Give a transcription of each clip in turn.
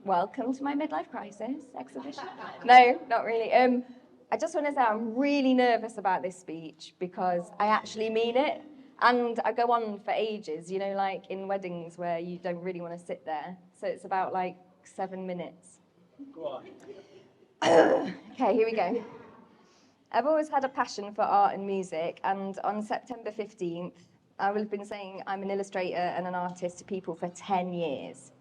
welcome to my midlife crisis exhibition. No, not really. I just want to say I'm really nervous about this speech because I actually mean it. And I go on for ages, you know, like in weddings where you don't really want to sit there. So it's about like 7 minutes. Go on. Okay, here we go. I've always had a passion for art and music, and on September 15th, I will have been saying I'm an illustrator and an artist to people for 10 years.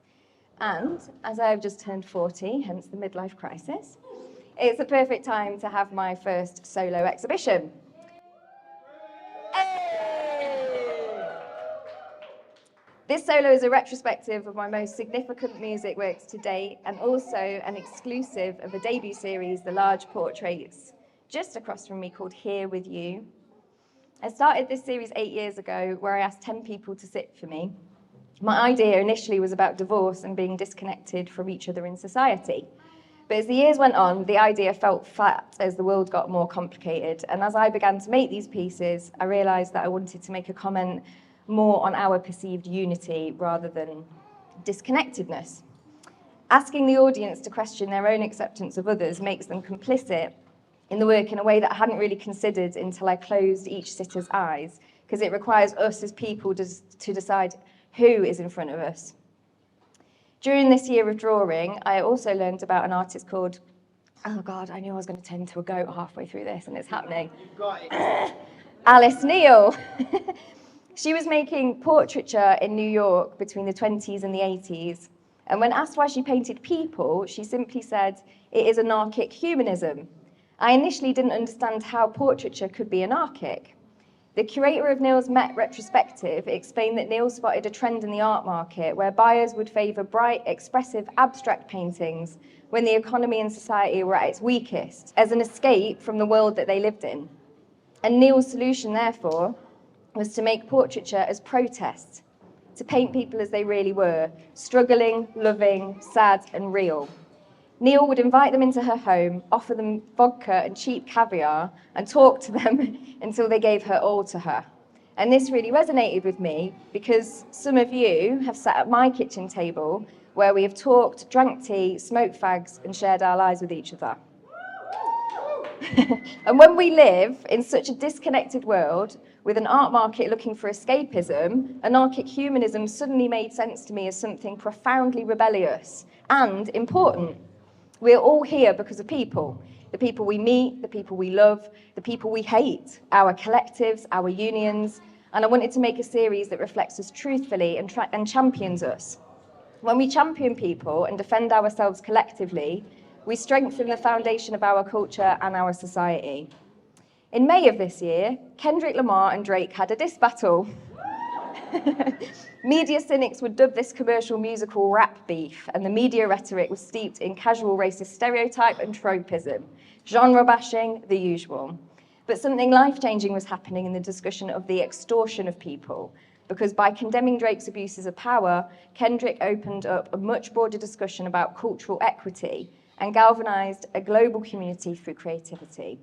And as I've just turned 40, hence the midlife crisis, it's the perfect time to have my first solo exhibition. This solo is a retrospective of my most significant music works to date, and also an exclusive of a debut series, The Large Portraits, just across from me, called Here With You. I started this series 8 years ago, where I asked 10 people to sit for me. My idea initially was about divorce and being disconnected from each other in society. But as the years went on, the idea felt flat as the world got more complicated. And as I began to make these pieces, I realised that I wanted to make a comment more on our perceived unity rather than disconnectedness. Asking the audience to question their own acceptance of others makes them complicit in the work in a way that I hadn't really considered until I closed each sitter's eyes, because it requires us as people to decide who is in front of us. During this year of drawing, I also learned about an artist called, oh God, I knew I was going to turn into a goat halfway through this, and it's happening. You've got it. Alice Neel. She was making portraiture in New York between the 20s and the 80s. And when asked why she painted people, she simply said, "It is anarchic humanism." I initially didn't understand how portraiture could be anarchic. The curator of Neel's Met retrospective explained that Neel spotted a trend in the art market where buyers would favour bright, expressive, abstract paintings when the economy and society were at its weakest, as an escape from the world that they lived in. And Neel's solution, therefore, was to make portraiture as protest, to paint people as they really were, struggling, loving, sad and real. Neel would invite them into her home, offer them vodka and cheap caviar, and talk to them until they gave her all to her. And this really resonated with me because some of you have sat at my kitchen table where we have talked, drank tea, smoked fags, and shared our lives with each other. And when we live in such a disconnected world, with an art market looking for escapism, anarchic humanism suddenly made sense to me as something profoundly rebellious and important. We're all here because of people. The people we meet, the people we love, the people we hate, our collectives, our unions. And I wanted to make a series that reflects us truthfully and champions us. When we champion people and defend ourselves collectively, we strengthen the foundation of our culture and our society. In May of this year, Kendrick Lamar and Drake had a diss battle. Media cynics would dub this commercial musical rap beef, and the media rhetoric was steeped in casual racist stereotype and tropism, genre bashing, the usual. But something life-changing was happening in the discussion of the extortion of people, because by condemning Drake's abuses of power, Kendrick opened up a much broader discussion about cultural equity and galvanized a global community through creativity.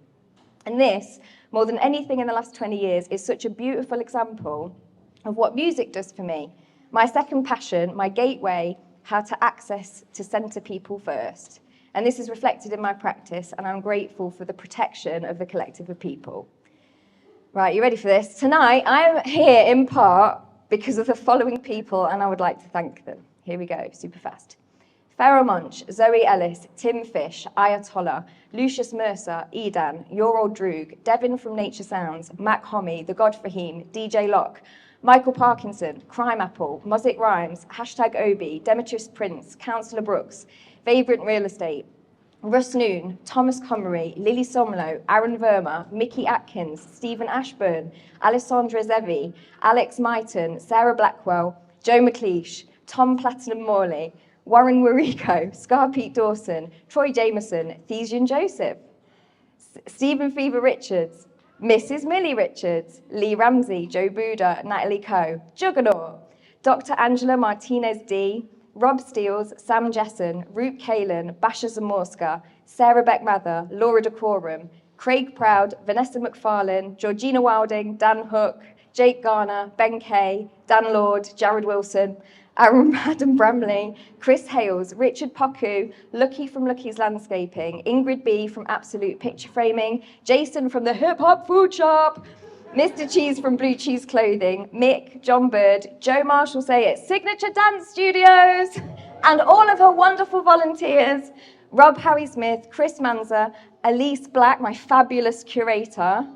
And this, more than anything in the last 20 years, is such a beautiful example of what music does for me. My second passion, my gateway, how to access to centre people first. And this is reflected in my practice, and I'm grateful for the protection of the collective of people. Right, you ready for this? Tonight, I'm here in part because of the following people, and I would like to thank them. Here we go, super fast. Pharoah Monch, Zoe Ellis, Tim Fish, Ayatollah, Lucius Mercer, Edan, Your Old Droog, Devin from Nature Sounds, Mac Hommey, The God Fahim, DJ Locke, Michael Parkinson, Crime Apple, Mosaic Rhymes, Hashtag Obi, Demetrius Prince, Councillor Brooks, Vagrant Real Estate, Russ Noon, Thomas Comery, Lily Somlo, Aaron Verma, Mickey Atkins, Stephen Ashburn, Alessandra Zevi, Alex Myton, Sarah Blackwell, Joe McLeish, Tom Platinum Morley, Warren Warrico, Scar Pete Dawson, Troy Jameson, Thesian Joseph, Stephen Fever Richards, Mrs. Millie Richards, Lee Ramsey, Joe Buda, Natalie Coe, Juggernaut, Dr. Angela Martinez D, Rob Steels, Sam Jessen, Root Kalin, Basha Zamorska, Sarah Beck Mather, Laura Decorum, Craig Proud, Vanessa McFarlane, Georgina Wilding, Dan Hook, Jake Garner, Ben Kay, Dan Lord, Jared Wilson, Adam Bramley, Chris Hales, Richard Poku, Lucky from Lucky's Landscaping, Ingrid B from Absolute Picture Framing, Jason from the Hip Hop Food Shop, Mr. Cheese from Blue Cheese Clothing, Mick, John Bird, Joe Marshall Say It, Signature Dance Studios, and all of her wonderful volunteers, Rob Howie Smith, Chris Manza, Elise Black, my fabulous curator,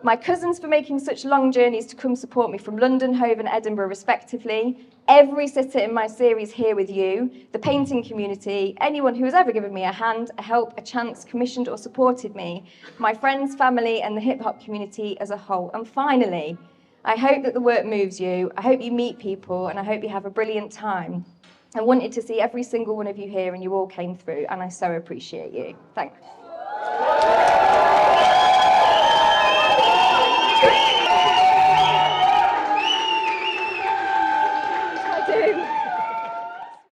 my cousins for making such long journeys to come support me from London, Hove and Edinburgh respectively, every sitter in my series here with you, the painting community, anyone who has ever given me a hand, a help, a chance, commissioned or supported me, my friends, family and the hip hop community as a whole. And finally, I hope that the work moves you, I hope you meet people and I hope you have a brilliant time. I wanted to see every single one of you here and you all came through and I so appreciate you. Thanks.